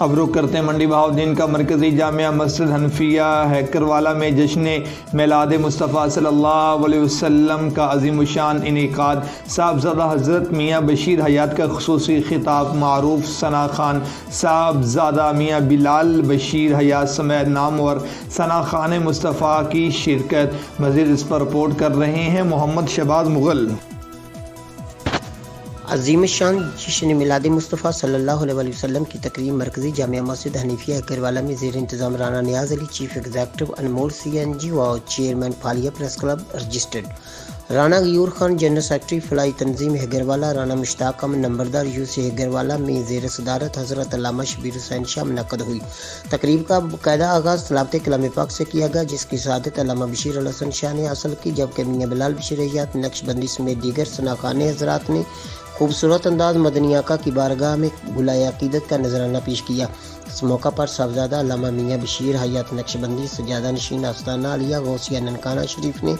اب رخ کرتے ہیں منڈی بہاؤالدین کا مرکزی جامعہ مسجد حنفیہ ہیکروالا میں جشن میلاد مصطفیٰ صلی اللہ علیہ وسلم کا عظیم الشان انعقاد۔ صاحبزادہ حضرت میاں بشیر حیات کا خصوصی خطاب، معروف ثنا خان صاحبزادہ میاں بلال بشیر حیات سمیت نامور ثنا خان مصطفیٰ کی شرکت۔ مزید اس پر رپورٹ کر رہے ہیں محمد شہباز مغل۔ عظیم الشان جشن میلاد مصطفیٰ صلی اللہ علیہ وسلم کی تقریب مرکزی جامعہ مسجد حنیفیہ ہیکروالا میں زیر انتظام Rana Niaz Ali, chief executive Anmol CNG و چیئرمین فعالیہ press club registered, Rana Ghayur Khan general secretary فلاحی تنظیم ہیکروالا، رانا مشتاق احمد نمبردار UC ہیکروالا میں زیر صدارت حضرت علامہ شبیر حسین شاہ منعقد ہوئی۔ تقریب کا باقاعدہ آغاز تلاوت کلام پاک سے کیا گیا، جس کی سعادت علامہ بشیر الحسن شاہ نے حاصل کی، جبکہ میاں بلال بشیر حیات نقش بندی سمیت دیگر ثنا خان حضرات نے خوبصورت انداز مدنی آقا کی بارگاہ میں گلائے عقیدت کا نذرانہ پیش کیا۔ اس موقع پر صاحبزادہ علامہ میاں بشیر حیات نقش بندی سجادہ نشین آستانہ عالیہ غوثیہ ننکانہ شریف نے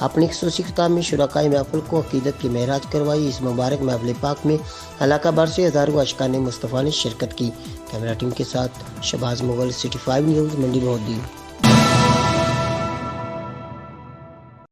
اپنی خصوصی خطاب میں شرکائے محفل کو عقیدت کی معراج کروائی۔ اس مبارک محفل پاک میں علاقہ بھر سے ہزاروں عاشقان مصطفیٰ نے شرکت کی۔ کیمرہ ٹیم کے ساتھ شہباز مغل، City 5 نیوز، منڈی بہاؤالدین۔